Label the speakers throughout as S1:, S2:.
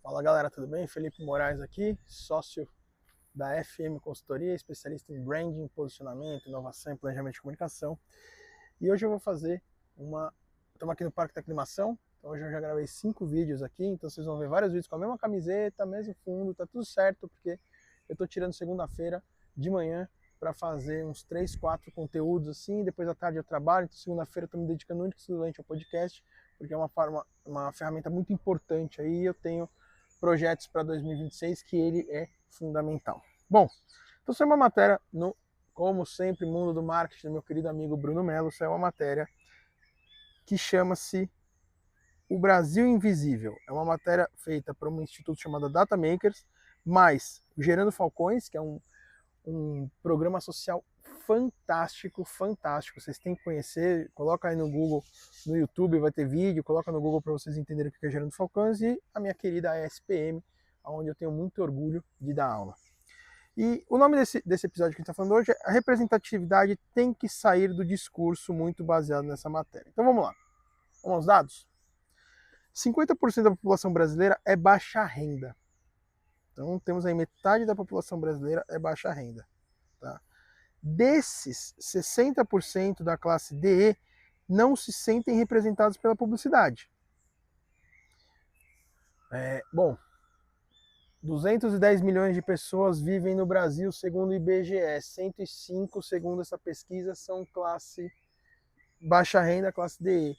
S1: Fala galera, tudo bem? Felipe Moraes aqui, sócio da FM Consultoria, especialista em branding, posicionamento, inovação e planejamento de comunicação. E hoje eu vou fazer Estamos aqui no Parque da Aclimação, então hoje eu já gravei 5 vídeos aqui, então vocês vão ver vários vídeos com a mesma camiseta, mesmo fundo, tá tudo certo, porque eu tô tirando segunda-feira de manhã para fazer uns 3, 4 conteúdos assim, depois à tarde eu trabalho, então segunda-feira eu tô me dedicando único e exclusivamente ao podcast, porque é uma ferramenta muito importante aí, eu tenho projetos para 2026 que ele é fundamental. Bom, então saiu uma matéria como sempre, mundo do marketing, do meu querido amigo Bruno Melo, saiu uma matéria que chama-se O Brasil Invisível. É uma matéria feita por um instituto chamado Data Makers, mais o Gerando Falcões, que é um programa social fantástico. Vocês têm que conhecer, coloca aí no Google, no YouTube, vai ter vídeo, coloca no Google para vocês entenderem o que é Gerando Falcões, e a minha querida ESPM, onde eu tenho muito orgulho de dar aula. E o nome desse episódio que a gente está falando hoje é A Representatividade Tem que Sair do Discurso, muito baseado nessa matéria. Então vamos lá. Vamos aos dados? 50% da população brasileira é baixa renda. Então temos aí metade da população brasileira é baixa renda. Tá? Desses, 60% da classe DE não se sentem representados pela publicidade. Bom, 210 milhões de pessoas vivem no Brasil, segundo o IBGE. 105, segundo essa pesquisa, são classe baixa renda, classe DE.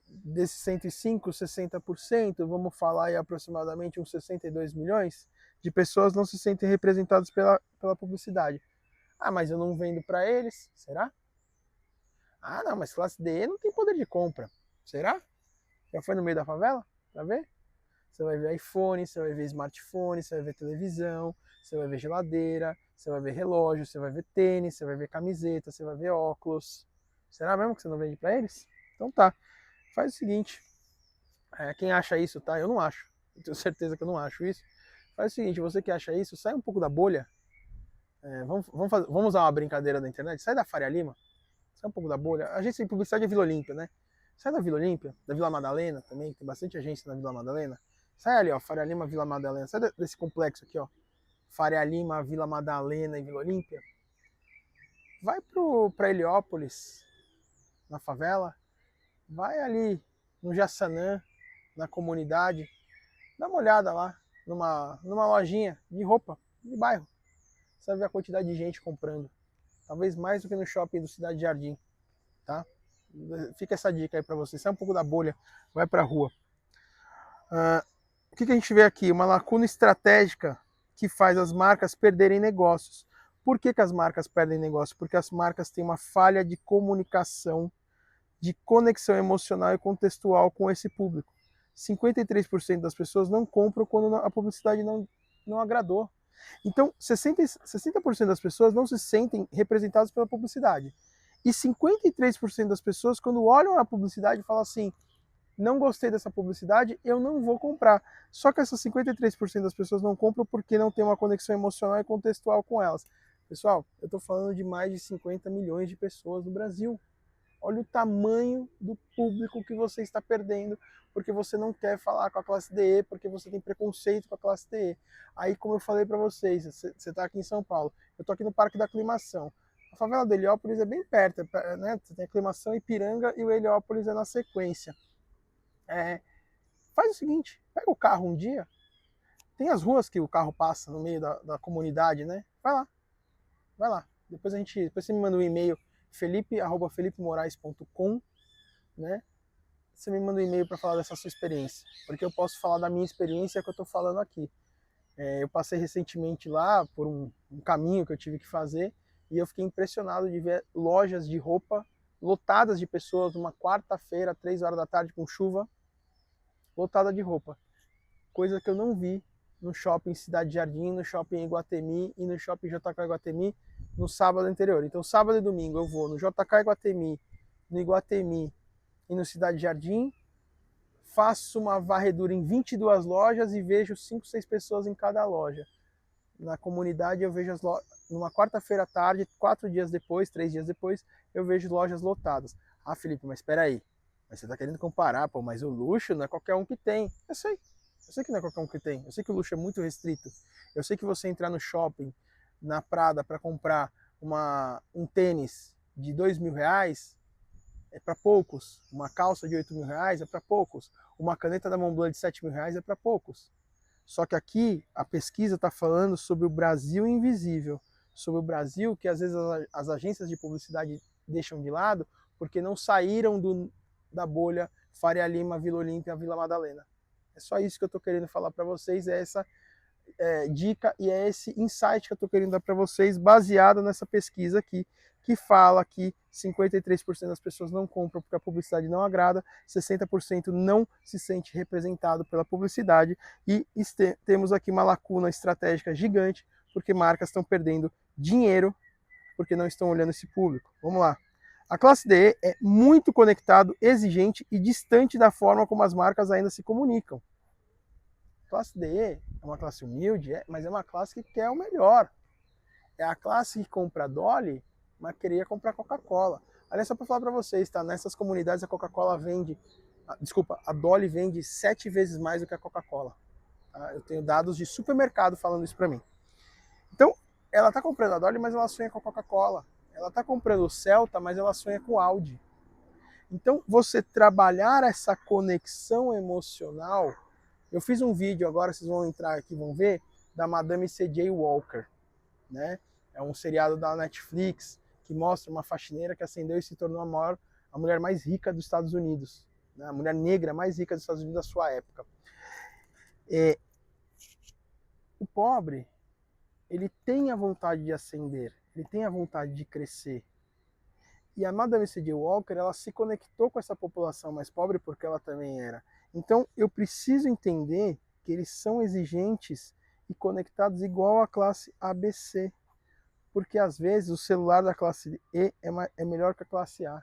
S1: Desses 105, 60%, vamos falar aí aproximadamente uns 62 milhões de pessoas não se sentem representadas pela publicidade. Ah, mas eu não vendo para eles, será? Ah, não, mas classe DE não tem poder de compra. Será? Já foi no meio da favela para ver? Você vai ver iPhone, você vai ver smartphone, você vai ver televisão, você vai ver geladeira, você vai ver relógio, você vai ver tênis, você vai ver camiseta, você vai ver óculos. Será mesmo que você não vende para eles? Então tá. Faz o seguinte. Quem acha isso, tá? Eu não acho. Eu tenho certeza que eu não acho isso. Faz o seguinte, você que acha isso, sai um pouco da bolha. Vamos usar uma brincadeira da internet. Sai da Faria Lima. Sai um pouco da bolha. A agência de publicidade é Vila Olímpia, né? Sai da Vila Olímpia, da Vila Madalena também, tem bastante agência na Vila Madalena. Sai ali, ó, Faria Lima, Vila Madalena. Sai desse complexo aqui, ó. Faria Lima, Vila Madalena e Vila Olímpia. Vai pra Heliópolis, na favela. Vai ali no Jaçanã, na comunidade. Dá uma olhada lá, numa lojinha de roupa, de bairro. Você vai ver a quantidade de gente comprando. Talvez mais do que no shopping do Cidade Jardim, tá? Fica essa dica aí para você. Sai um pouco da bolha, vai para a rua. O que a gente vê aqui? Uma lacuna estratégica que faz as marcas perderem negócios. Por que as marcas perdem negócio? Porque as marcas têm uma falha de comunicação, de conexão emocional e contextual com esse público. 53% das pessoas não compram quando a publicidade não agradou. Então, 60% das pessoas não se sentem representadas pela publicidade. E 53% das pessoas, quando olham a publicidade, falam assim: não gostei dessa publicidade, eu não vou comprar. Só que essas 53% das pessoas não compram porque não tem uma conexão emocional e contextual com elas. Pessoal, eu estou falando de mais de 50 milhões de pessoas no Brasil. Olha o tamanho do público que você está perdendo porque você não quer falar com a classe DE, porque você tem preconceito com a classe DE. Aí, como eu falei para vocês, você está aqui em São Paulo, eu estou aqui no Parque da Aclimação. A favela do Heliópolis é bem perto, né? Você tem a Aclimação, Ipiranga e o Heliópolis é na sequência. Faz o seguinte, pega o carro um dia, tem as ruas que o carro passa no meio da comunidade, né? Vai lá. Depois você me manda um e-mail, felipe@felipemorais.com, né? Você me manda um e-mail para falar dessa sua experiência, porque eu posso falar da minha experiência que eu estou falando aqui. Eu passei recentemente lá por um caminho que eu tive que fazer e eu fiquei impressionado de ver lojas de roupa lotadas de pessoas numa quarta-feira, 3 horas da tarde, com chuva, lotada de roupa. Coisa que eu não vi no shopping Cidade Jardim, no shopping Iguatemi e no shopping JK Iguatemi no sábado anterior. Então, sábado e domingo eu vou no JK Iguatemi, no Iguatemi e no Cidade Jardim, faço uma varredura em 22 lojas e vejo 5, 6 pessoas em cada loja. Na comunidade eu vejo numa quarta-feira à tarde, 4 dias depois, 3 dias depois, eu vejo lojas lotadas. Ah, Felipe, mas espera aí. Mas você está querendo comparar, pô, mas o luxo não é qualquer um que tem. Eu sei. Eu sei que não é qualquer um que tem. Eu sei que o luxo é muito restrito. Eu sei que você entrar no shopping, na Prada, para comprar um tênis de R$ 2.000 é para poucos. Uma calça de R$ 8.000 é para poucos. Uma caneta da Montblanc de R$ 7.000 é para poucos. Só que aqui a pesquisa está falando sobre o Brasil invisível, sobre o Brasil que às vezes as agências de publicidade deixam de lado porque não saíram da bolha Faria Lima, Vila Olímpia, Vila Madalena. É só isso que eu estou querendo falar para vocês, é essa dica e é esse insight que eu estou querendo dar para vocês, baseado nessa pesquisa aqui, que fala que 53% das pessoas não compram porque a publicidade não agrada, 60% não se sente representado pela publicidade e temos aqui uma lacuna estratégica gigante, porque marcas estão perdendo dinheiro porque não estão olhando esse público. Vamos lá. A classe DE é muito conectado, exigente e distante da forma como as marcas ainda se comunicam. A classe DE é uma classe humilde, mas é uma classe que quer o melhor. É a classe que compra Dolly, mas queria comprar Coca-Cola. Aliás, só para falar para vocês, tá? Nessas comunidades a Coca-Cola vende, a Dolly vende 7 vezes mais do que a Coca-Cola. Tá? Eu tenho dados de supermercado falando isso para mim. Então, ela está comprando a Dolly, mas ela sonha com a Coca-Cola. Ela está comprando o Celta, mas ela sonha com o Audi. Então, você trabalhar essa conexão emocional. Eu fiz um vídeo agora, vocês vão entrar aqui e vão ver, da Madame C.J. Walker. Né? É um seriado da Netflix que mostra uma faxineira que ascendeu e se tornou a mulher mais rica dos Estados Unidos. Né? A mulher negra mais rica dos Estados Unidos da sua época. O pobre, ele tem a vontade de ascender, ele tem a vontade de crescer. E a Madame C.J. Walker, ela se conectou com essa população mais pobre porque ela também era. Então, eu preciso entender que eles são exigentes e conectados igual à classe ABC. Porque, às vezes, o celular da classe E é melhor que a classe A.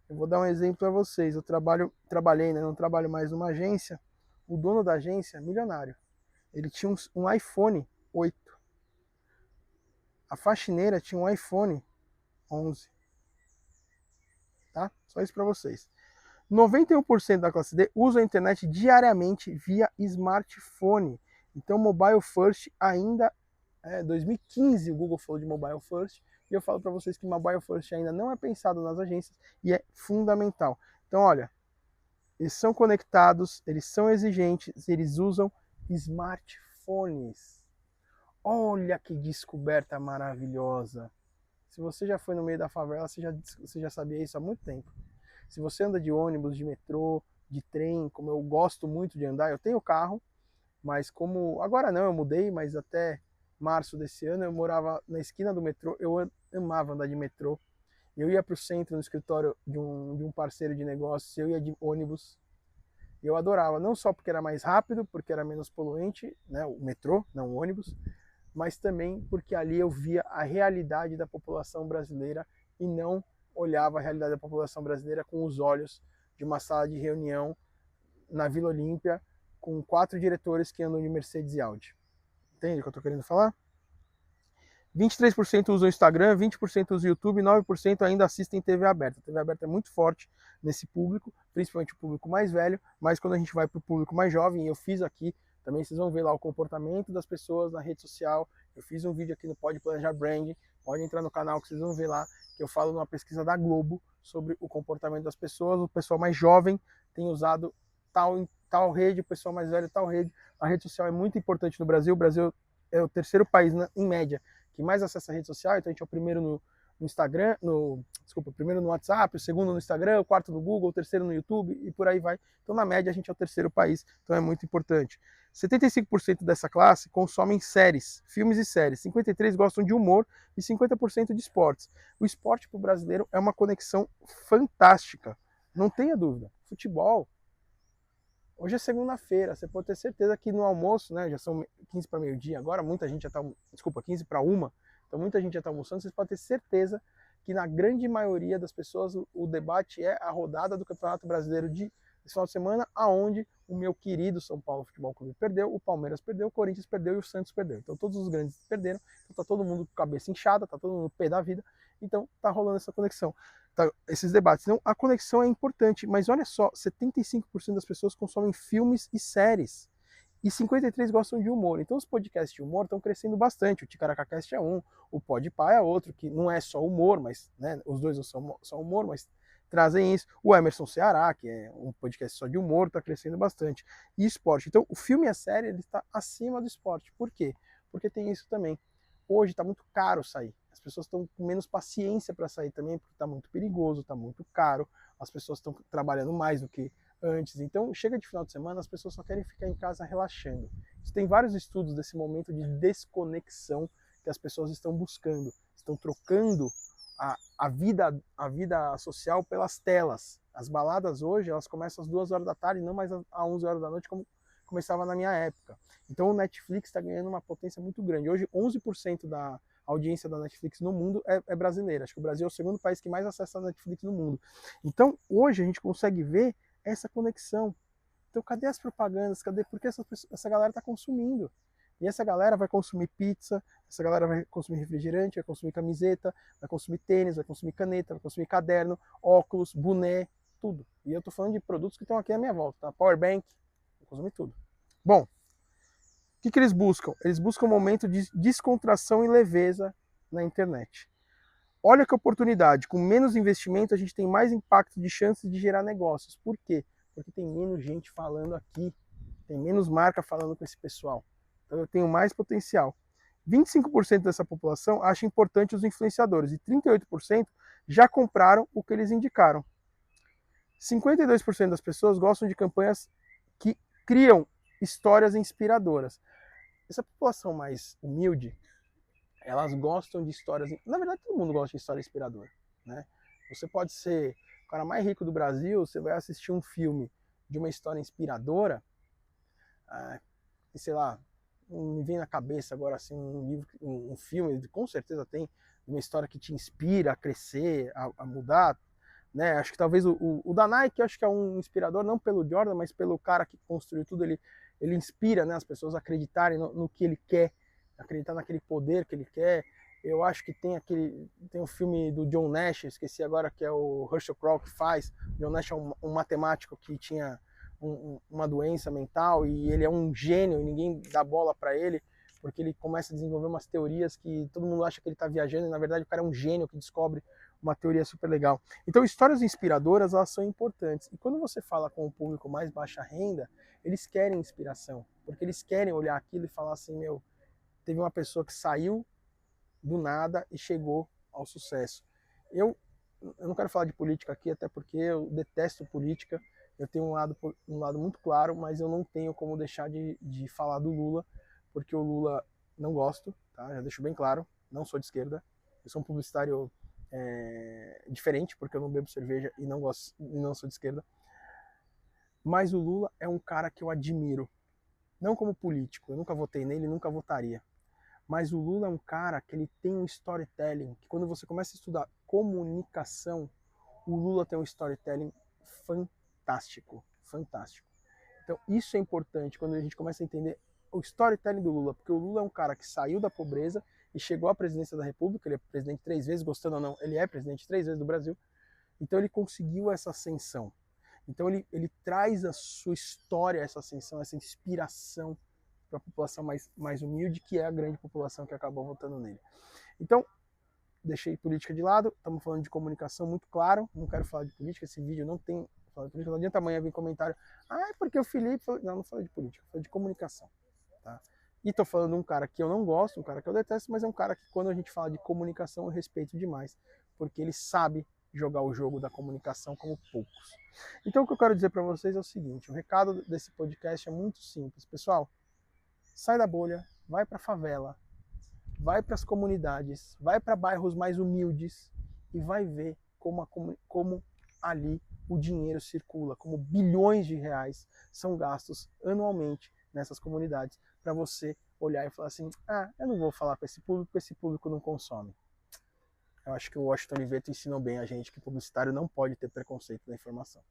S1: Eu vou dar um exemplo para vocês. Eu trabalhei, né? Não trabalho mais numa agência. O dono da agência, milionário, ele tinha um iPhone 8. A faxineira tinha um iPhone 11. Tá? Só isso para vocês. 91% da classe D usa a internet diariamente via smartphone. Então, mobile first ainda 2015 o Google falou de mobile first e eu falo para vocês que mobile first ainda não é pensado nas agências e é fundamental. Então, olha, eles são conectados, eles são exigentes, eles usam smartphones. Olha que descoberta maravilhosa. Se você já foi no meio da favela, você já sabia isso há muito tempo. Se você anda de ônibus, de metrô, de trem, como eu gosto muito de andar, eu tenho carro, mas como... Agora não, eu mudei, mas até março desse ano eu morava na esquina do metrô, eu amava andar de metrô. Eu ia para o centro, no escritório de um parceiro de negócios, eu ia de ônibus. E eu adorava, não só porque era mais rápido, porque era menos poluente, né, o metrô, não o ônibus, mas também porque ali eu via a realidade da população brasileira e não olhava a realidade da população brasileira com os olhos de uma sala de reunião na Vila Olímpia com 4 diretores que andam de Mercedes e Audi. Entende o que eu estou querendo falar? 23% usam o Instagram, 20% usam o YouTube, 9% ainda assistem TV aberta. A TV aberta é muito forte nesse público, principalmente o público mais velho, mas quando a gente vai para o público mais jovem, eu fiz aqui, também vocês vão ver lá o comportamento das pessoas na rede social. Eu fiz um vídeo aqui no Pode Planejar Branding, pode entrar no canal que vocês vão ver lá, que eu falo numa pesquisa da Globo sobre o comportamento das pessoas. O pessoal mais jovem tem usado tal rede, o pessoal mais velho tal rede. A rede social é muito importante no Brasil. O Brasil é o terceiro país, em média, que mais acessa a rede social. Então a gente é o primeiro no Instagram, o primeiro no WhatsApp, o segundo no Instagram, o quarto no Google, o terceiro no YouTube e por aí vai. Então na média a gente é o terceiro país, então é muito importante. 75% dessa classe consomem séries, filmes e séries, 53% gostam de humor e 50% de esportes. O esporte para o brasileiro é uma conexão fantástica, não tenha dúvida. Futebol. Hoje é segunda-feira, você pode ter certeza que no almoço, né, já são 15 para meio-dia agora, muita gente já está, 15 para 1, então muita gente já está almoçando, vocês podem ter certeza que na grande maioria das pessoas o debate é a rodada do Campeonato Brasileiro de final de semana, aonde o meu querido São Paulo Futebol Clube perdeu, o Palmeiras perdeu, o Corinthians perdeu e o Santos perdeu. Então todos os grandes perderam, então tá todo mundo com a cabeça inchada, tá todo mundo no pé da vida, então tá rolando essa conexão. Tá, esses debates. Então, a conexão é importante, mas olha só, 75% das pessoas consomem filmes e séries. e 53 gostam de humor. Então os podcasts de humor estão crescendo bastante. O Ticaracacast é um, o Podpah é outro, que não é só humor, mas né, os dois não são humor, mas trazem isso. O Emerson Ceará, que é um podcast só de humor, está crescendo bastante. E esporte. Então o filme e a série ele está acima do esporte. Por quê? Porque tem isso também. Hoje está muito caro sair. As pessoas estão com menos paciência para sair também, porque está muito perigoso, está muito caro. As pessoas estão trabalhando mais do que antes. Então, chega de final de semana, as pessoas só querem ficar em casa relaxando. Tem vários estudos desse momento de desconexão que as pessoas estão buscando. Estão trocando a vida social pelas telas. As baladas hoje, elas começam às 2 horas da tarde, não mais às 11 horas da noite, como começava na minha época. Então, o Netflix está ganhando uma potência muito grande. Hoje, 11% da audiência da Netflix no mundo é brasileira. Acho que o Brasil é o segundo país que mais acessa a Netflix no mundo. Então, hoje a gente consegue ver essa conexão. Então, cadê as propagandas? Cadê? Porque essa galera está consumindo. E essa galera vai consumir pizza, essa galera vai consumir refrigerante, vai consumir camiseta, vai consumir tênis, vai consumir caneta, vai consumir caderno, óculos, boné, tudo. E eu estou falando de produtos que estão aqui à minha volta, tá? Powerbank, vai consumir tudo. Bom, o que eles buscam? Eles buscam um momento de descontração e leveza na internet. Olha que oportunidade, com menos investimento a gente tem mais impacto de chances de gerar negócios. Por quê? Porque tem menos gente falando aqui, tem menos marca falando com esse pessoal. Então eu tenho mais potencial. 25% dessa população acha importante os influenciadores e 38% já compraram o que eles indicaram. 52% das pessoas gostam de campanhas que criam histórias inspiradoras. Essa população mais humilde, elas gostam de histórias... Na verdade, todo mundo gosta de história inspiradora, né? Você pode ser o cara mais rico do Brasil, você vai assistir um filme de uma história inspiradora, e sei lá, me vem na cabeça agora assim um filme, com certeza tem, uma história que te inspira a crescer, a mudar, né? Acho que talvez o da Nike, acho que é um inspirador, não pelo Jordan, mas pelo cara que construiu tudo, ele inspira, né, as pessoas a acreditarem no que ele quer, acreditar naquele poder que ele quer. Eu acho que tem um filme do John Nash, esqueci agora, que é o Russell Crowe que faz. John Nash é um matemático que tinha uma doença mental e ele é um gênio e ninguém dá bola para ele, porque ele começa a desenvolver umas teorias que todo mundo acha que ele está viajando e na verdade o cara é um gênio que descobre uma teoria super legal. Então, histórias inspiradoras, elas são importantes. E quando você fala com o público mais baixa renda, eles querem inspiração, porque eles querem olhar aquilo e falar assim, meu, teve uma pessoa que saiu do nada e chegou ao sucesso. Eu não quero falar de política aqui, até porque eu detesto política. Eu tenho um lado muito claro, mas eu não tenho como deixar de falar do Lula, porque o Lula não gosto, tá? Já deixo bem claro, não sou de esquerda. Eu sou um publicitário diferente, porque eu não bebo cerveja e não sou de esquerda. Mas o Lula é um cara que eu admiro, não como político, eu nunca votei nele, nunca votaria. Mas o Lula é um cara que ele tem um storytelling, que quando você começa a estudar comunicação, o Lula tem um storytelling fantástico, fantástico. Então isso é importante quando a gente começa a entender o storytelling do Lula, porque o Lula é um cara que saiu da pobreza e chegou à presidência da República, ele é presidente 3 vezes, gostando ou não, ele é presidente 3 vezes do Brasil, então ele conseguiu essa ascensão. Então ele traz a sua história, essa ascensão, essa inspiração para a população mais humilde, que é a grande população que acabou votando nele. Então, deixei política de lado, estamos falando de comunicação muito claro, não quero falar de política, esse vídeo não tem falar de política, não adianta amanhã vir comentário, é porque o Felipe falou... Não falei de política, falei de comunicação, tá? E estou falando de um cara que eu não gosto, um cara que eu detesto, mas é um cara que quando a gente fala de comunicação eu respeito demais, porque ele sabe jogar o jogo da comunicação como poucos. Então o que eu quero dizer para vocês é o seguinte, o recado desse podcast é muito simples, pessoal, sai da bolha, vai para a favela, vai para as comunidades, vai para bairros mais humildes e vai ver como ali o dinheiro circula, como bilhões de reais são gastos anualmente nessas comunidades, para você olhar e falar assim, eu não vou falar com esse público não consome. Eu acho que o Washington Oliveto ensinou bem a gente que publicitário não pode ter preconceito da informação.